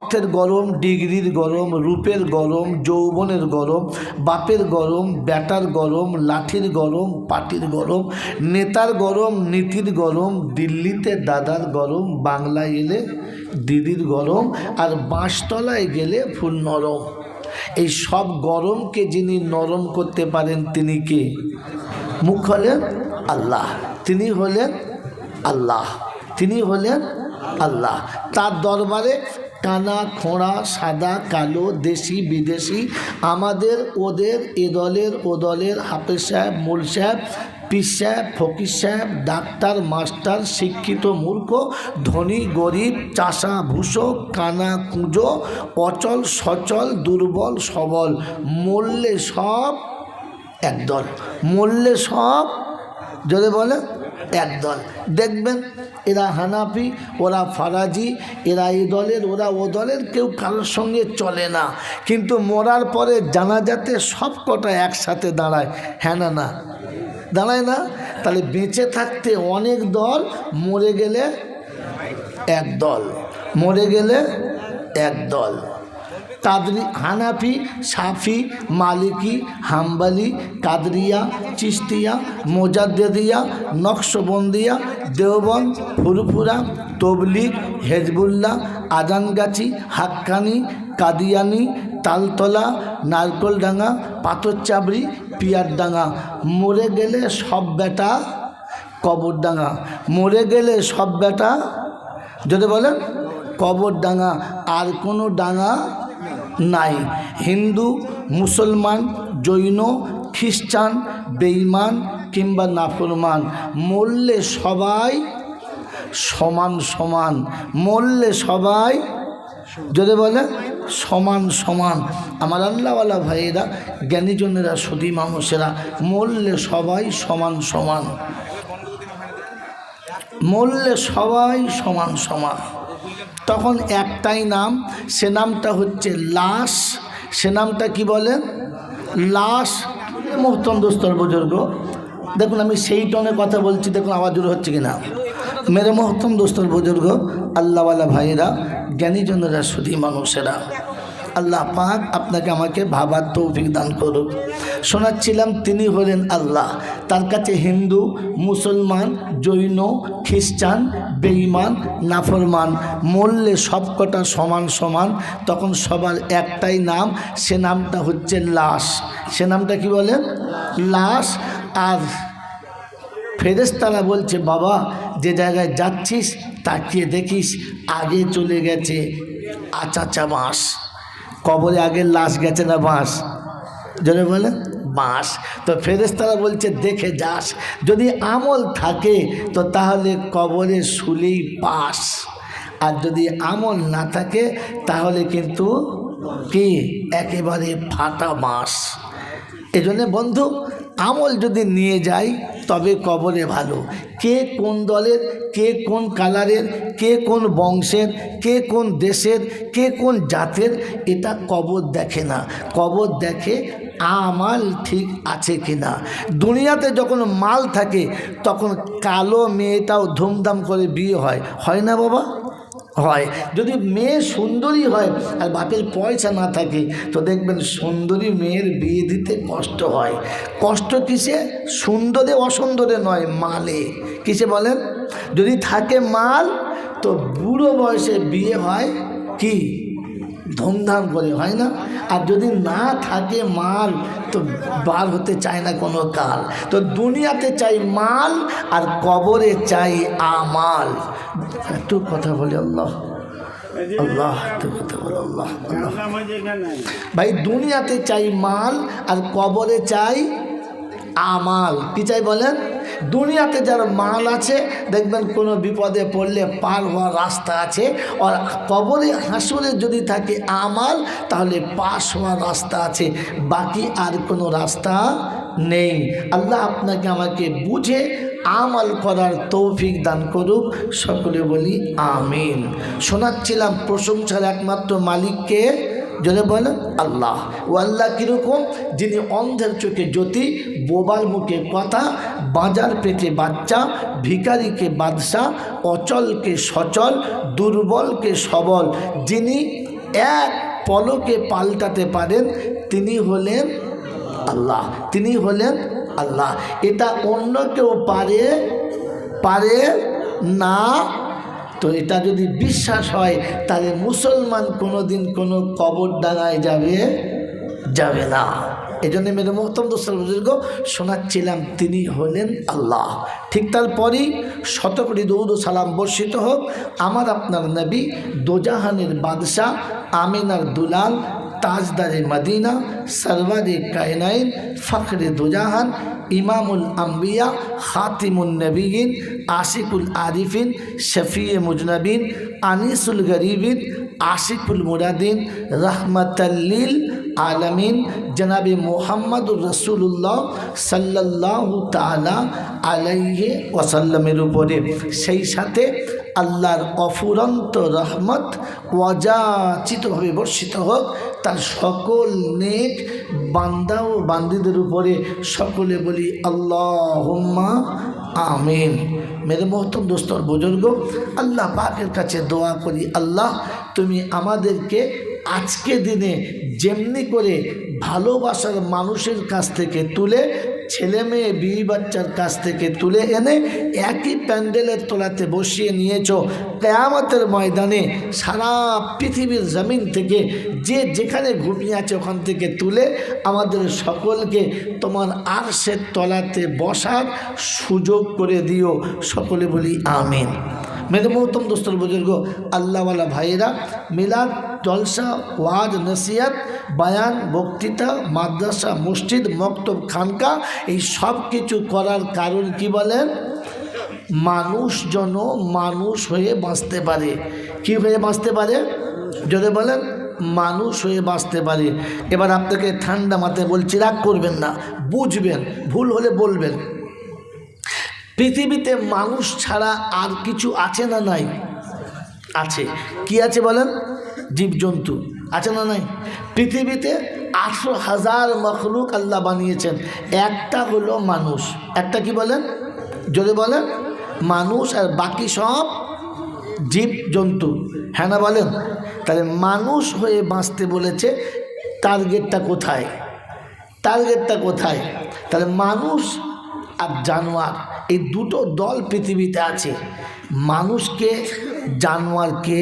অর্থের গরম, ডিগ্রির গরম, রূপের গরম, যৌবনের গরম, বাপের গরম, বেটার গরম, লাঠির গরম, পাটির গরম, নেতার গরম, নীতির গরম, দিল্লিতে দাদার গরম, বাংলায় এলে দিদির গরম, আর বাঁশতলায় গেলে ফুল নরম। এই সব গরমকে যিনি নরম করতে পারেন তিনি কে? মুখ হলেন আল্লাহ, তিনি হলেন আল্লাহ, তিনি হলেন আল্লাহ। তার দরবারে কানা খোঁড়া, সাদা কালো, দেশি বিদেশি, আমাদের ওদের, এ দলের ও দলের, হাফেজ সাহেব, মোল সাহেব, পীর সাহেব, ফকির সাহেব, ডাক্তার, মাস্টার, শিক্ষিত মূর্খ, ধনী গরিব, চাষা ভুষো, কানা কুঁজো, অচল সচল, দুর্বল সবল, মরলে সব একদল, মরলে সব যদি বলে একদল। দেখবেন এরা হানাফি, ওরা ফারাজি, এরা এই দলের, ওরা ও দলের, কেউ কারোর সঙ্গে চলে না, কিন্তু মরার পরে জানাজাতে সব কটা একসাথে দাঁড়ায়। হ্যাঁ না? না দাঁড়ায় না? তাহলে বেঁচে থাকতে অনেক দল, মরে গেলে এক দল, মরে গেলে এক দল। কাদরি, হানাফি, সাফি, মালিকি, হাম্বালি, কাদরিয়া, চিস্তিয়া, মোজাদ্দেদিয়া, নকশবন্দিয়া, দেওবন্দ, ফুরফুরা, তবলিগ, হেজবুল্লাহ, আজানগাছি, হাক্কানি, কাদিয়ানি, তালতলা, নারকলডাঙ্গা, পাথরচাবড়ি, পিয়ারডাঙ্গা, মরে গেলে সব বেটা কবরডাঙ্গা, মরে গেলে সব বেটা যদি বলেন কবরডাঙ্গা, আর কোনো ডাঙ্গা নাই। হিন্দু, মুসলমান, জৈন, খ্রিস্টান, বেঈমান কিংবা নাফরমান, মরলে সবাই সমান সমান, মরলে সবাই যদি বলে সমান সমান। আমার আল্লাহওয়ালা ভাইয়েরা, জ্ঞানীজনেরা, সুধী মানুষেরা, মরলে সবাই সমান সমান, মরলে সবাই সমান সমান। তখন একটাই নাম, সে নামটা হচ্ছে লাশ। সে নামটা কি বলে? লাশ। মোহতরম দোস্তর বুজুর্গ, দেখুন আমি সেই টনে কথা বলছি, দেখুন আওয়াজ জোর হচ্ছে কিনা। মেরে মোহতরম দোস্তর বুজুর্গ, আল্লাহওয়ালা ভাইয়েরা, জ্ঞানীজনেরা, সুধী মানুষেরা, আল্লাহ পাক আপনাকে আমাকে ভাবার তৌফিক দান করুক। শোনাচ্ছিলাম তিনি হলেন আল্লাহ। তার কাছে হিন্দু, মুসলমান, জৈন, খ্রিস্টান, বেঈমান, নাফরমান, মরলে সবকটা সমান সমান। তখন সবার একটাই নাম, সে নামটা হচ্ছে লাশ। সে নামটা কি বলে? লাশ। আর ফেরেশতারা বলছে, বাবা যে জায়গায় যাচ্ছিস তাকিয়ে দেখিস আগে চলে গেছে আচাচা বাঁশ। কবরে আগে লাশ গেছে না বাঁশ? যদি বলে বাঁশ। তো ফেরেশতারা বলছে দেখে যাস, যদি আমল থাকে তো তাহলে কবরে শুলেই পাস, আর যদি আমল না থাকে তাহলে কিন্তু কি একেবারে ফাটা বাঁশ। এজন্য বন্ধু, আমল যদি নিয়ে যাই তবে কবরে ভালো। কে কোন দলের, কে কোন কালারের, কে কোন বংশের, কে কোন দেশের, কে কোন জাতের, এটা কবর দেখে না। কবর দেখে আমাল ঠিক আছে কিনা। দুনিয়াতে যখন মাল থাকে তখন কালো মেয়েটাও ধুমধাম করে বিয়ে হয়, হয় না বাবা? হয়। যদি মেয়ে সুন্দরী হয় আর বাপের পয়সা না থাকে তো দেখবেন সুন্দরী মেয়ের বিয়ে দিতে কষ্ট হয়। কষ্ট কিসে? সুন্দরে অসুন্দরে নয়, মালে। কিসে বলেন? যদি থাকে মাল তো বুড়ো বয়সে বিয়ে হয় কি ধুমধাম করে, হয় না? আর যদি না থাকে মাল তো বার হতে চায় না কোনো কাল। তো দুনিয়াতে চাই মাল আর কবরে চাই আমাল। একটু কথা বলে আল্লাহ আল্লাহ, একটু কথা বলে আল্লাহ আল্লাহ। ভাই দুনিয়াতে চাই মাল আর কবরে চাই আমাল। কি চাই বলেন? দুনিয়াতে যার মাল আছে দেখবেন কোনো বিপদে পড়লে পার হওয়ার রাস্তা আছে, আর কবরে হাসরে যদি থাকে আমাল তাহলে পাস হওয়ার রাস্তা আছে, বাকি আর কোনো রাস্তা নেই। আল্লাহ আপনাকে আমাকে বুঝে আমাল করার তৌফিক দান করুক, সকলে বলি আমিন। শোনাচ্ছিলাম প্রশংসার একমাত্র মালিককে, যদি বলেন আল্লাহ। ও আল্লাহ কীরকম? যিনি অন্ধের চোখে জ্যোতি, বোবার মুখে কথা, বাঁজার পেটে বাচ্চা, ভিখারিকে বাদশা, অচলকে সচল, দুর্বলকে সবল, যিনি এক পলকে পাল্টাতে পারেন, তিনি হলেন আল্লাহ। তিনি হলেন আল্লাহ। এটা অন্য কেউ পারে না। তো এটা যদি বিশ্বাস হয় তাহলে মুসলমান কোনোদিন কোনো কবর ডাঙায় যাবে না। এই জন্য মেরে মোহতরম দোস্ত বুজুর্গ শোনাচ্ছিলাম তিনি হলেন আল্লাহ। ঠিক তারপরই শতকোটি দরুদ ও সালাম বর্ষিত হোক আমার আপনার নবী, দোজাহানের বাদশাহ, আমিনার দুলাল, তাজদারে মদিনা, সরওয়ারে কায়নাইন, ফখরে দোজাহান, ইমামুল আম্বিয়া, খাতিমুন নবীন, আশিকুল আরিফিন, শফিয়ে মুজনবিন, আনিসুল গরিবিন, আশিকুল মুরাদিন, রহমতাল্লিল আলমিন জনাবে মোহাম্মদুর রসুল্লাহ সাল্লাল্লাহু তাআলা আলাইহি ওয়াসাল্লামের উপরে, সেই সাথে আল্লাহর অফুরন্ত রহমত অযাচিতভাবে বর্ষিত হোক তার সকল নেক বান্দা ও বান্দীদের উপরে। সকলে বলি আল্লাহুম্মা আমিন। মেরে মোহতরম দোস্তর বুজুর্গ, আল্লাহ পাকের কাছে দোয়া করি, আল্লাহ তুমি আমাদেরকে আজকে দিনে যেমনি করে ভালোবাসার মানুষের কাছ থেকে তুলে, ছেলে মেয়ে বিবি বাচ্চার কাছ থেকে তুলে এনে একই প্যান্ডেলের তলাতে বসিয়ে নিয়েছ, কিয়ামতের ময়দানে সারা পৃথিবীর জমিন থেকে যে যেখানে ঘুমিয়ে আছে ওখান থেকে তুলে আমাদের সকলকে তোমার আরশের তলাতে বসার সুযোগ করে দিও। সকলে বলি আমিন। মেরে মোহতরম দোস্তর বুজুর্গ, আল্লাহওয়ালা ভাইয়েরা, মিলাদ, জলসা, ওয়াজ, নসিহত, বায়ান, বক্তৃতা, মাদ্রাসা, মসজিদ, মক্তব, খানকা, এই সব কিছু করার কারণ কি বলেন? মানুষ যেন মানুষ হয়ে বাঁচতে পারে। কি হয়ে বাঁচতে পারে? যদি বলেন মানুষ হয়ে বাঁচতে পারে। এবার আপনাকে ঠান্ডা মাথায় বলছি, রাগ করবেন না, বুঝবেন, ভুল হলে বলবেন। পৃথিবীতে মানুষ ছাড়া আর কিছু আছে না নাই? আছে। কি আছে বলেন? জীবজন্তু আছে না নাই? পৃথিবীতে 18,000 মখলুক আল্লাহ বানিয়েছেন, একটা হলো মানুষ। একটা কি বলেন? যদি বলেন মানুষ, আর বাকি সব জীবজন্তু। হ্যাঁ না বলেন? তাহলে মানুষ হয়ে বাঁচতে বলেছে, টার্গেটটা কোথায়? টার্গেটটা কোথায়? তাহলে মানুষ আর জানোয়ার, এই দুটো দল পৃথিবীতে আছে। মানুষকে, জানোয়ারকে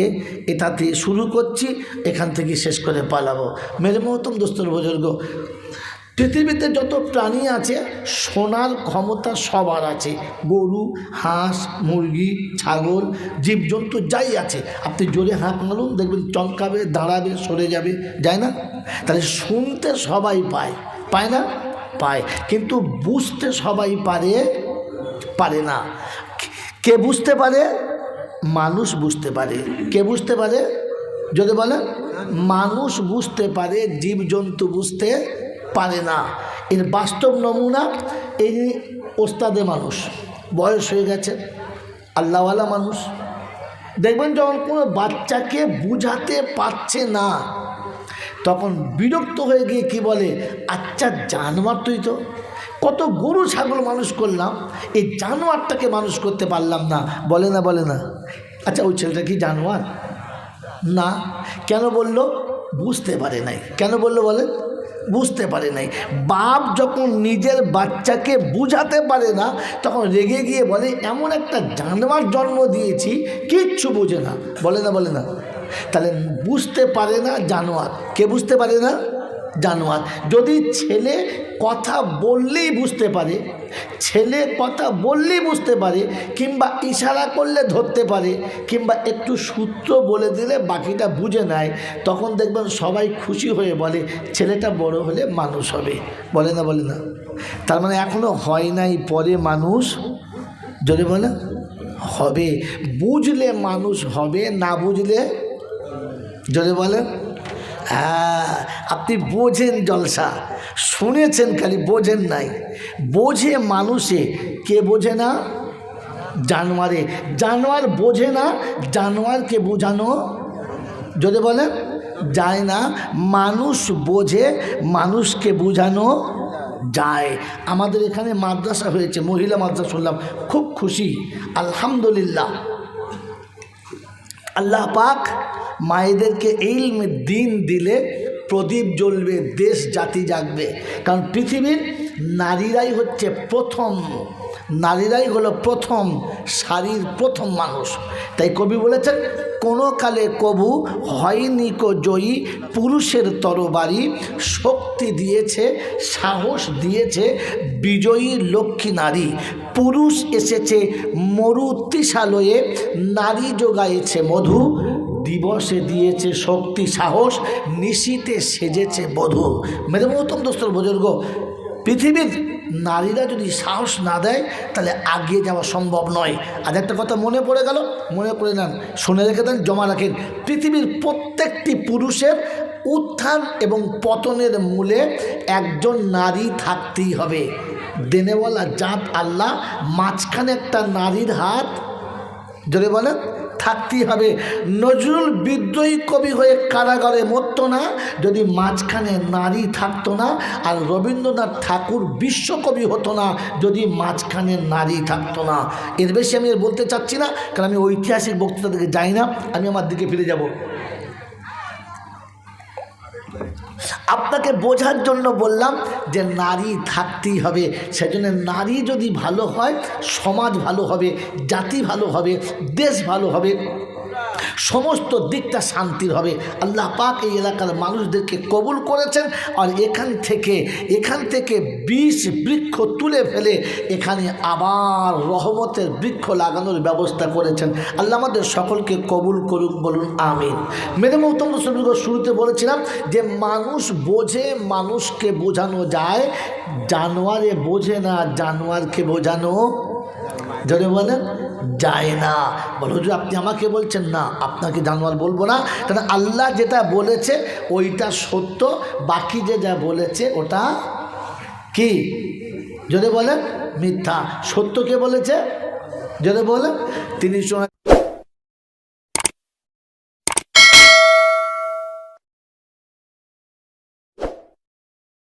এটাতে শুরু করছি, এখান থেকে শেষ করে পালাবো। মেরে মোহতরম দোস্তর বুজুর্গ, পৃথিবীতে যত প্রাণী আছে শোনার ক্ষমতা সবার আছে। গরু, হাঁস, মুরগি, ছাগল, জীবজন্তু যাই আছে, আপনি জোরে হাঁক মারুন দেখবেন চমকাবে, দাঁড়াবে, সরে যাবে, যায় না? তাহলে শুনতে সবাই পায় না? পায়। কিন্তু বুঝতে সবাই পারে না। কে বুঝতে পারে? মানুষ বুঝতে পারে। কে বুঝতে পারে? যদি বলেন মানুষ বুঝতে পারে, জীবজন্তু বুঝতে পারে না। এর বাস্তব নমুনা এই ওস্তাদে মানুষ, বয়স হয়ে গেছে, আল্লাহওয়ালা মানুষ, দেখবেন যখন কোনো বাচ্চাকে বুঝাতে পারছে না তখন বিরক্ত হয়ে গিয়ে কি বলে, আচ্ছা জানোয়ার তুই তো, কত গরু ছাগল মানুষ করলাম, এই জানোয়ারটাকে মানুষ করতে পারলাম না। বলে না? আচ্ছা ওই ছেলেটা কি জানোয়ার না? কেন বলল? বুঝতে পারে নাই। কেন বললো বলে? বুঝতে পারে নাই। বাপ যখন নিজের বাচ্চাকে বুঝাতে পারে না তখন রেগে গিয়ে বলে এমন একটা জানোয়ার জন্ম দিয়েছি, কিচ্ছু বোঝে না। বলে না? তাহলে বুঝতে পারে না জানোয়ার। কে বুঝতে পারে না? জানোয়ার। যদি ছেলে কথা বললেই বুঝতে পারে, ছেলে কথা বললেই বুঝতে পারে, কিংবা ইশারা করলে ধরতে পারে, কিংবা একটু সূত্র বলে দিলে বাকিটা বুঝে নেয়, তখন দেখবেন সবাই খুশি হয়ে বলে ছেলেটা বড় হলে মানুষ হবে। বলে না? তার মানে এখনো হয় নাই, পরে মানুষ যদি বলে হবে। বুঝলে মানুষ হবে, না বুঝলে যদি বলেন হ্যাঁ আপনি বোঝেন জলসা, শুনেছেন খালি, বোঝেন নাই। বোঝে মানুষে, কে বোঝে না? জানোয়ারে। জানোয়ার বোঝে না, জানোয়ারকে বোঝানো যদি বলেন যায় না। মানুষ বোঝে, মানুষকে বোঝানো যায়। আমাদের এখানে মাদ্রাসা হয়েছে, মহিলা মাদ্রাসা, শুনলাম, খুব খুশি, আলহামদুলিল্লাহ। আল্লাহ পাক মায়েদেরকে ইলমে দিন দিলে প্রদীপ জ্বলবে, দেশ জাতি জাগবে। কারণ পৃথিবীর নারীরাই হচ্ছে প্রথম, নারীরাই হলো প্রথম সারির প্রথম মানুষ। তাই কবি বলেছেন, কোনো কালে কবু হয়নি কো জয়ী, পুরুষের তরবারি শক্তি দিয়েছে, সাহস দিয়েছে বিজয়ী লক্ষ্মী নারী। পুরুষ এসেছে মরু তৃষালয়ে, নারী যোগাইছে মধু, দিবসে দিয়েছে শক্তি সাহস, নিশীতে সেজেছে বধূ। মেরে মহতম দোস্তর বুজুর্গ, পৃথিবীর নারীরা যদি সাহস না দেয় তাহলে এগিয়ে যাওয়া সম্ভব নয়। আজ একটা কথা মনে পড়ে গেল, মনে করে নেন, শুনে রেখে দেন, জমা রাখেন। পৃথিবীর প্রত্যেকটি পুরুষের উত্থান এবং পতনের মূলে একজন নারী থাকতেই হবে। দেনেওয়ালা জাত আল্লাহ, মাঝখানে একটা নারীর হাত, যদি বলেন, থাকতেই হবে। নজরুল বিদ্রোহী কবি হয়ে কারাগারে মরত না যদি মাঝখানে নারী থাকতো না, আর রবীন্দ্রনাথ ঠাকুর বিশ্বকবি হতো না যদি মাঝখানে নারী থাকতো না। এর বেশি আমি বলতে চাচ্ছি না, কারণ আমি ঐতিহাসিক বক্তৃতা থেকে যাই না, আমি আমার দিকে ফিরে যাব। আপনাকে বোঝার জন্য বললাম যে নারী থাকতেই হবে। সেজন্য নারী যদি ভালো হয়, সমাজ ভালো হবে, জাতি ভালো হবে, দেশ ভালো হবে, সমস্ত দিকটা শান্তির হবে। আল্লাহ পাক এই এলাকার মানুষদেরকে কবুল করেছেন, আর এখান থেকে 20 বৃক্ষ তুলে ফেলে এখানে আবার রহমতের বৃক্ষ লাগানোর ব্যবস্থা করেছেন। আল্লাহ আমাদের সকলকে কবুল করুক, বলুন আমিন। মেরে মহতম রসুলগো, শুরুতে বলেছিলাম যে মানুষ বোঝে, মানুষকে বোঝানো যায়, জানোয়ারে বোঝে না, জানোয়ারকে বোঝানো যদি বলেন যায় না। বল হুজুর আপনি আমাকে বলছেন, না আপনাকে জানোয়ার বলবো না, কারণ আল্লাহ যেটা বলেছে ওইটা সত্য, বাকি যে যা বলেছে ওটা কি যদি বলেন মিথ্যা। সত্য কে বলেছে যদি বলেন তিনি